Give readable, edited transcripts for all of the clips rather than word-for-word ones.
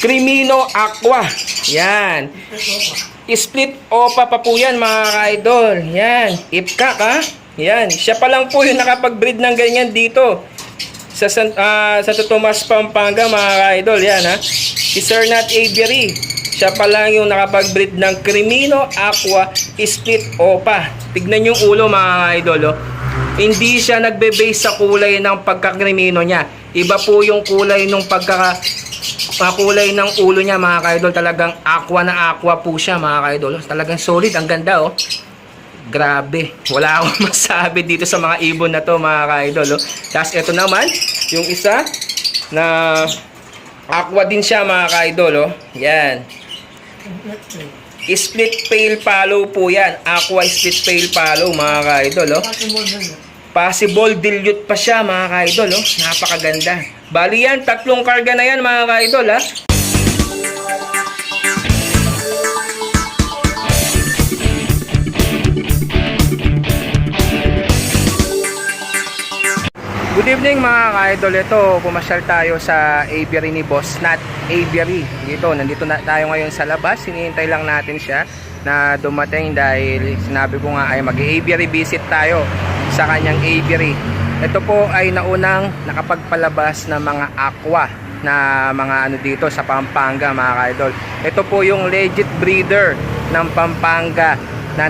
Crimino Aqua. Yan. Split Opa pa po yan mga ka-idol. Yan. Ipkak ha. Yan. Siya pa lang po yung nakapag-breed ng ganyan dito. Sa Santo Tomas, Pampanga mga ka-idol. Yan ha. Si Sir Nat Aviary. Siya pa lang yung nakapag-breed ng Crimino Aqua Split Opa. Tignan yung ulo mga ka-idol. Oh. Hindi siya nagbe-base sa kulay ng pagka-Crimino niya. Iba po yung kulay ng kulay ng ulo niya mga ka-idol. Talagang aqua na aqua po siya mga ka-idol. Talagang solid, ang ganda oh. Grabe, wala akong masabi dito sa mga ibon na to mga ka-idol oh. Tapos ito naman yung isa na aqua din siya mga ka-idol oh. Yan. Split pale follow po yan. Aqua split pale follow mga ka-idol oh. Possible dilute pa siya mga ka-idol oh. Napakaganda. Bali yan, 3 karga na yan mga ka-idol ha. Good evening mga ka-idol. Ito, pumasyal tayo sa aviary ni Boss Nat Aviary. Nandito na tayo ngayon sa labas. Hinihintay lang natin siya na dumating dahil sinabi ko nga ay mag-aviary visit tayo sa kanyang aviary. Ito po ay naunang nakapagpalabas ng mga aqua na mga ano dito sa Pampanga mga ka-idol. Ito po yung legit breeder ng Pampanga na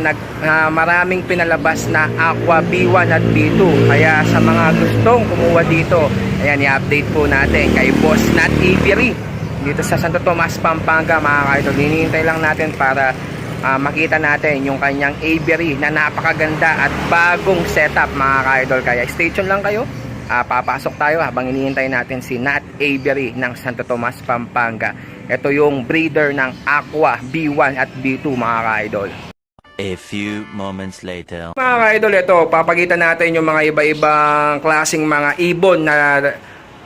maraming pinalabas na aqua B1 at B2. Kaya sa mga gustong kumuha dito, ayan, i-update po natin kay Boss Nat Aviary dito sa Santo Tomas, Pampanga mga ka-idol. Hinihintay lang natin para makita natin yung kanyang aviary na napakaganda at bagong setup mga ka-idol. Kaya stay tuned lang kayo. Papasok tayo habang hinihintay natin si Nat Aviary ng Santo Tomas, Pampanga. Ito yung breeder ng aqua B1 at B2 mga ka-idol. A few moments later. Mga ka-idol, ito papagitan natin yung mga iba-ibang klaseng mga ibon na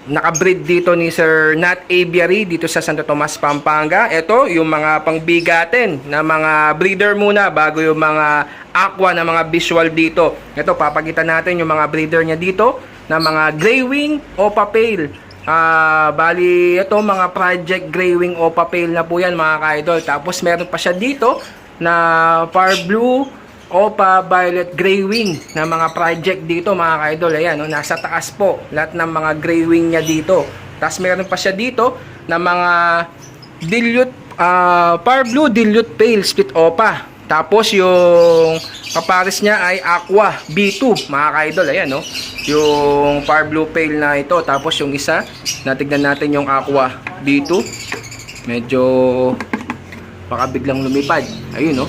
nakabreed dito ni Sir Nat Aviary dito sa Santo Tomas, Pampanga. Ito yung mga pangbigatin na mga breeder muna bago yung mga aqua na mga visual dito. Ito papagitan natin yung mga breeder niya dito na mga Greywing Opa Pale. Bali ito mga Project Greywing Opa Pale na po yan mga ka-idol. Tapos meron pa siya dito na Far Blue Opa Violet Greywing na mga project dito mga ka-idol. Ayan, no, nasa taas po lahat ng mga Greywing niya dito. Tapos meron pa siya dito na mga dilute, Far Blue Dilute Pale Split Opa. Tapos yung kapares niya ay Aqua B2 mga ka-idol. Ayan, no, yung Far Blue Pale na ito. Tapos yung isa, natignan natin yung Aqua B2. Medyo baka biglang lumipad. Ayun, no,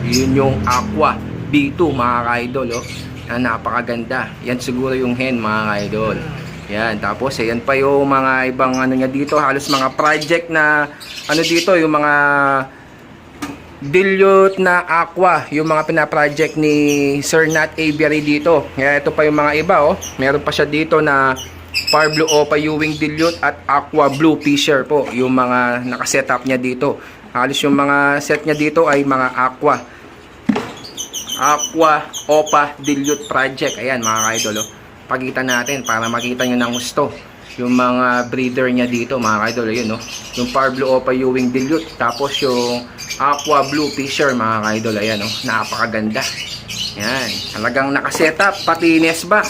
yun yung Aqua B2 mga ka-idol oh. Napakaganda. Yan siguro yung hen mga ka-idol. Yan, tapos ayan pa yung mga ibang ano niya dito, halos mga project na ano dito, yung mga dilute na aqua, yung mga pina-project ni Sir Nat Aviary dito. Kaya ito pa yung mga iba oh. Meron pa siya dito na Far Blue Opa Ewing Dilute at Aqua Blue Fisher po, yung mga nakasetup niya dito. Halos yung mga set niya dito ay mga aqua Opa Dilute Project. Ayan mga ka-idol oh. Pagitan natin para makita nyo ng gusto yung mga breeder niya dito mga ka-idol. Ayun oh. Yung Far Blue Opa Ewing Dilute. Tapos yung Aqua Blue Fisher mga ka-idol. Ayan oh. Napakaganda. Ayan. Talagang nakasetup. Pati nest box.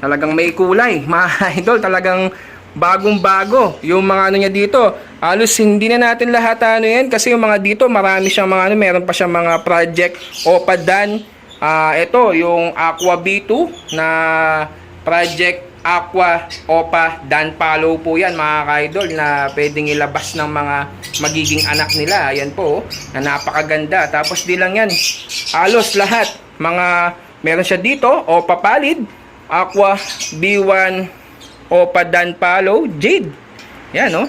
Talagang may kulay mga ka-idol. Talagang bagong-bago yung mga ano niya dito. Halos hindi na natin lahat ano yan kasi yung mga dito marami siyang mga ano, meron pa siyang mga project Opa Dan. Ito yung Aqua B2 na project Aqua Opa Dan Palo po yan mga ka-idol, na pwedeng ilabas ng mga magiging anak nila. Ayan po na napakaganda. Tapos di lang yan, halos lahat mga meron siya dito Opa Palid, Aqua B1 Opa Dan Palo Jade. Yan no.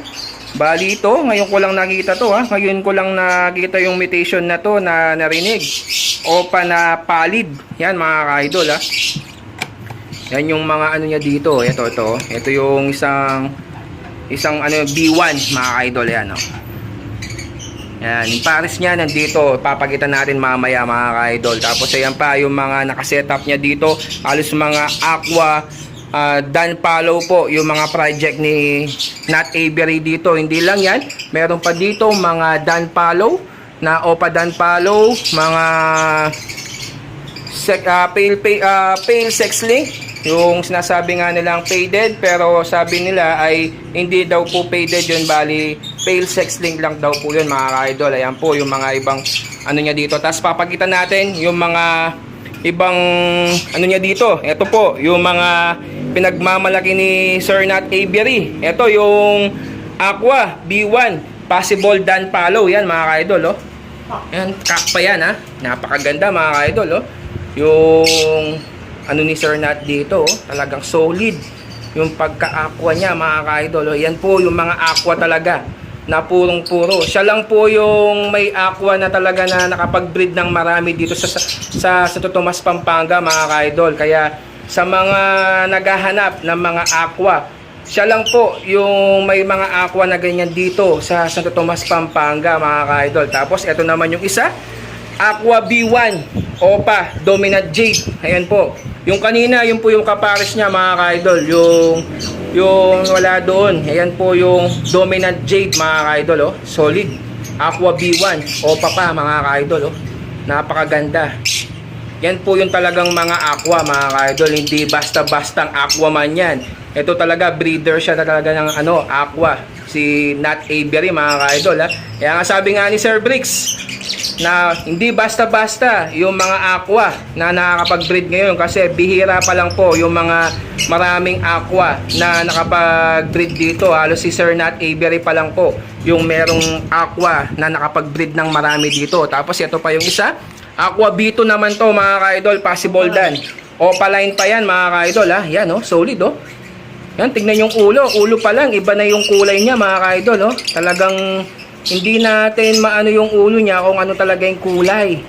Bali ito, ngayon ko lang nakita to ha. Ngayon ko lang nakita yung mutation na to na narinig. Opa na palid. Yan mga ka-idol ha. Yan yung mga ano niya dito. Ito yung isang ano B1 mga ka-idol yan no. Yan, yung pares niya nandito. Papagitan natin mamaya mga ka-idol. Tapos ayan pa yung mga nakasetup niya dito. Halos mga aqua Dan follow po yung mga project ni Nat Avery dito. Hindi lang yan, meron pa dito mga Dan follow na Opa Dan follow, mga pale sex link, yung sinasabi nga nilang faded, pero sabi nila ay hindi daw po faded yun, bali pale sex link lang daw po yun mga ka-idol. Ayan po yung mga ibang ano niya dito. Tapos papakita natin yung mga ibang ano niya dito. Ito po yung mga pinagmamalaki ni Sir Nat Avery. Ito yung Aqua B1 possible Dan follow. Yan mga ka-idol, oh. Yan, kak pa yan, ha. Napakaganda mga ka-idol, oh. Yung ano ni Sir Nat dito, oh, talagang solid yung pagka-aqua niya mga ka-idol, oh. Yan po yung mga aqua talaga na purong-puro. Siya lang po yung may aqua na talaga na nakapag-breed ng marami dito sa Santo Tomas, Pampanga mga ka-idol. Kaya sa mga naghahanap ng mga aqua, siya lang po yung may mga aqua na ganyan dito sa Santo Tomas, Pampanga mga ka-idol. Tapos ito naman yung isa, Aqua B1 Opa Dominant Jade. Ayan po. Yung kanina, yun po yung kapares niya mga ka-idol. Yung wala doon. Ayan po yung Dominant Jade mga ka-idol, oh. Solid. Aqua B1 Opa pa mga ka-idol, oh. Napakaganda. Yan po yung talagang mga aqua mga ka-idol. Hindi basta-bastang aqua man yan. Ito talaga breeder siya talaga ng ano, aqua. Si Nat Avery mga ka-idol, ha. Kaya nga sabi nga ni Sir Bricks na hindi basta-basta yung mga aqua na nakakapag-breed ngayon, kasi bihira pa lang po yung mga maraming aqua na nakapag-breed dito. Halos si Sir Nat Avery pa lang po yung merong aqua na nakapag-breed ng marami dito. Tapos ito pa yung isa, Aqua B2 naman to mga ka-idol, possible Dan. Opaline pa yan mga ka-idol, ha. Yan, oh, solid, oh. Yan, tignan yung ulo pa lang, iba na yung kulay niya mga ka-idol, oh. Talagang hindi natin maano yung ulo niya kung ano talaga yung kulay.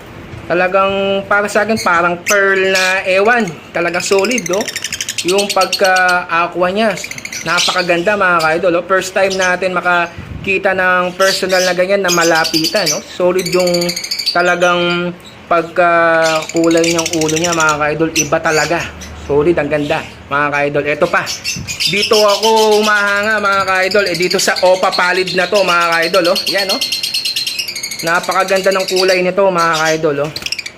Talagang para sa akin parang pearl na ewan. Talagang solid, oh. Yung pagka-aqua niya, napakaganda mga ka-idol, oh. First time natin makakita ng personal na ganyan na malapitan, no? Solid yung talagang pagka-kulay niyang ulo niya mga ka-idol, iba talaga. Solid, ang ganda mga ka-idol. Ito pa, dito ako humahanga mga ka-idol, dito sa Opa Pallid na to mga ka-idol, oh. Yan, oh. Napakaganda ng kulay nito mga ka-idol, oh.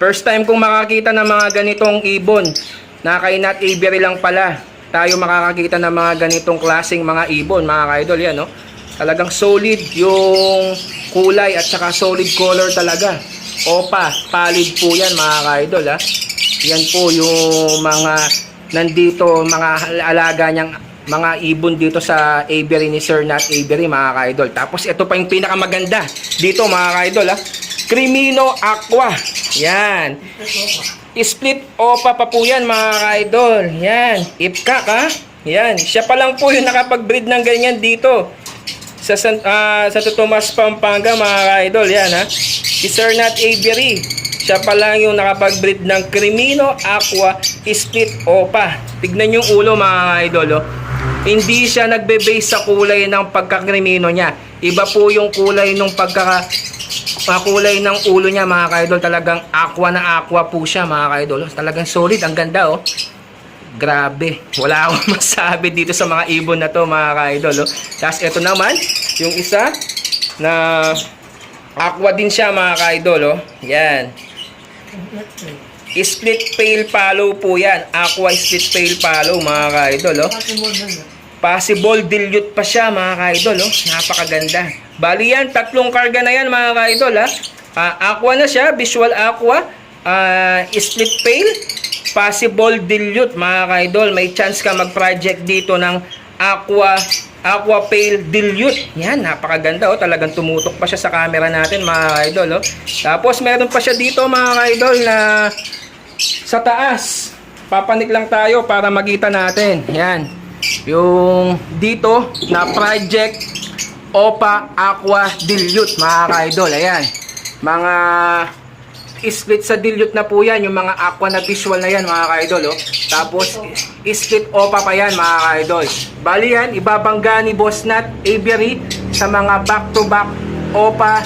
First time kong makakita ng mga ganitong ibon na kay Nat Avery lang pala tayo makakakita ng mga ganitong klaseng mga ibon mga ka-idol. Yan, oh. Talagang solid yung kulay at saka solid color talaga. Opa Pallid po yan mga ka-idol, ha. Yan po yung mga nandito, mga alaga niyang mga ibon dito sa Avery ni Sir Nat Avery mga ka-idol. Tapos ito pa yung pinakamaganda dito mga ka-idol, ha. Crimino Aqua. Yan. Split Opa pa po yan mga ka-idol. Yan. Ipkak, ha. Yan. Siya pa lang po yung nakapag-breed ng ganyan dito sa Santo Tomas, Pampanga mga ka-idol. Yan, ha. Si Sir Nat Avery, siya pa lang yung nakapag-breed ng Crimino Aqua Split Opa. Tignan yung ulo mga idol, oh. Hindi siya nagbe-base sa kulay ng pagka-Crimino niya. Iba po yung kulay ng kulay ng ulo niya mga ka-idol. Talagang aqua na aqua po siya mga ka-idol. Talagang solid, ang ganda, oh. Grabe. Wala akong masabi dito sa mga ibon na to mga ka-idol, oh. Tapos ito naman, yung isa na aqua din siya mga ka-idol, oh. Yan. Split pale follow po yan. Aqua split pale follow mga ka-idol, oh. Possible dilute pa siya mga ka-idol, oh. Napakaganda. Bali yan, tatlong karga na yan mga ka-idol, ha. Aqua na siya, visual aqua, split pale, possible dilute mga ka-idol. May chance ka mag-project dito ng aqua pale dilute. Yan, napakaganda, oh. Talagang tumutok pa siya sa camera natin mga ka-idol, oh. Tapos meron pa siya dito mga ka-idol na sa taas. Papanik lang tayo para makita natin. Yan. Yung dito na project Opa Aqua Dilute mga ka-idol. Ayan. Mga split sa dilute na po yan. Yung mga aqua na visual na yan mga ka-idol, oh. Tapos split Opa pa yan mga ka-idol. Bali yan, ibabangga ni Boss Nat Avery sa mga back-to-back Opa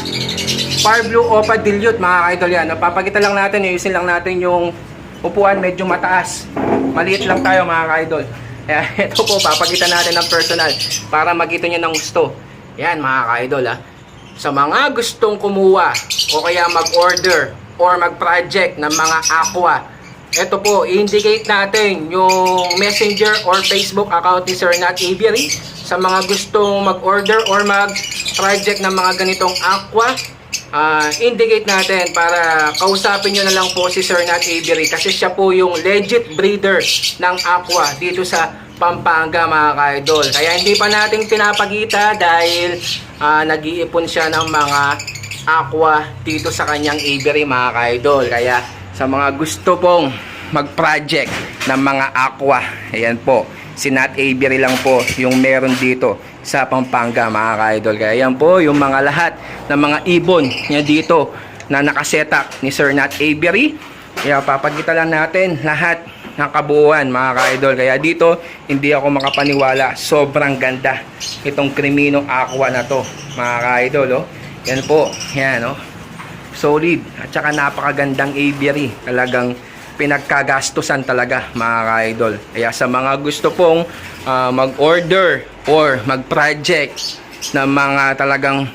Parblu Opa Dilute mga ka-idol yan. Papakita lang natin, ayusin lang natin yung upuan, medyo mataas. Maliit lang tayo mga ka-idol. Kaya ito po, papakita natin ng personal para makita nyo ng gusto. Yan mga ka-idol ha. Sa mga gustong kumuha o kaya mag-order or mag-project ng mga aqua, ito po, i-indicate natin yung messenger or Facebook account ni Sir Nat Aviary. Sa mga gustong mag-order or mag-project ng mga ganitong aqua, indicate natin para kausapin nyo na lang po si Sir Nat Aviary kasi siya po yung legit breeder ng aqua dito sa Pampanga mga ka-idol. Kaya hindi pa natin pinapakita dahil nag-iipon siya ng mga aqua dito sa kanyang aviary mga ka-idol. Kaya sa mga gusto pong mag-project ng mga aqua, ayan po, si Nat Aviary lang po yung meron dito sa Pampanga mga ka-idol. Kaya yan po yung mga lahat ng mga ibon niya dito na nakasetup ni Sir Nat Aviary. Kaya papakita lang natin lahat ng kabuuan mga ka-idol. Kaya dito hindi ako makapaniwala, sobrang ganda itong Crimino aqua na to mga ka-idol. Oh. Yan po, yan oh. Solid at saka napakagandang aviary, talagang pinagkagastusan talaga mga ka-idol. Kaya sa mga gusto pong mag-order or mag-project ng mga talagang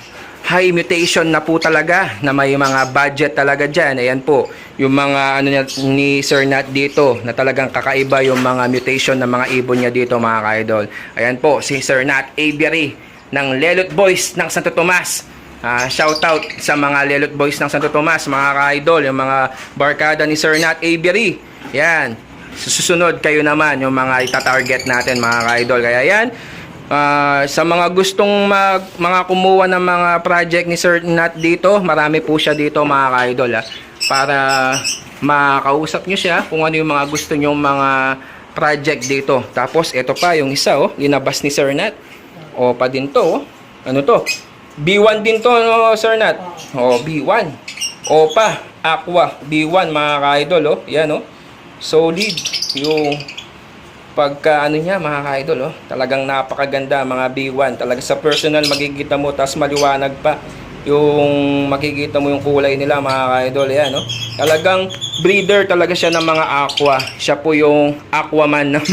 high mutation na po talaga, na may mga budget talaga dyan, ayan po yung mga ano ni Sir Nat dito na talagang kakaiba yung mga mutation ng mga ibon niya dito mga ka-idol. Ayan po si Sir Nat Aviary ng Lelot Boys ng Santo Tomas. Shout out sa mga Lelot Boys ng Santo Tomas mga ka-idol, yung mga barkada ni Sir Nat Aviary. Yan, susunod kayo naman yung mga itatarget natin mga ka-idol. Kaya yan, sa mga gustong mga kumuha ng mga project ni Sir Nat dito, marami po siya dito mga ka-idol para makausap nyo siya kung ano yung mga gusto nyong mga project dito. Tapos ito pa yung isa linabas ni Sir Nat. Pa din to ano to? B1 din to no, Sir Nat. B1. Opa, aqua B1 mga ka-idol yan solid yung pagka ano niya mga ka-idol talagang napakaganda mga B1. Talaga sa personal makikita mo, tas maliwanag pa yung makikita mo yung kulay nila mga ka-idol. Yan talagang breeder talaga siya ng mga aqua. Siya po yung aquaman ng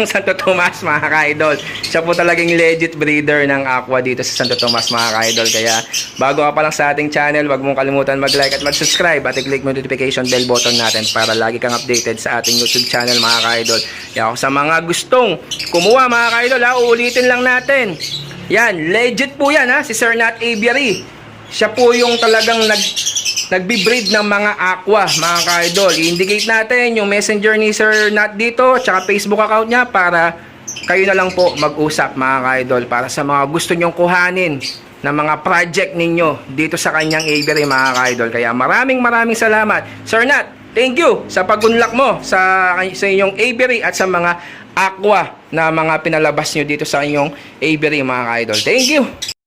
Santo Tomas mga ka-idol. Siya po talagang legit breeder ng aqua dito sa Santo Tomas mga ka-idol. Kaya bago ka pa lang sa ating channel, wag mong kalimutan mag-like at mag-subscribe at i-click mo notification bell button natin para lagi kang updated sa ating YouTube channel mga ka-idol. Kaya sa mga gustong kumuha mga ka-idol, uulitin lang natin. Yan, legit po yan si Sir Nat Aviary. Siya po yung talagang nagbi-breed ng mga aqua mga ka-idol. I-indicate natin yung messenger ni Sir Nat dito, tsaka Facebook account niya para kayo na lang po mag-usap mga ka-idol para sa mga gusto nyong kuhanin ng mga project ninyo dito sa kanyang aviary mga ka-idol. Kaya maraming salamat Sir Nat. Thank you sa pag-unlock mo sa inyong aviary at sa mga aqua na mga pinalabas nyo dito sa inyong aviary mga ka-idol. Thank you!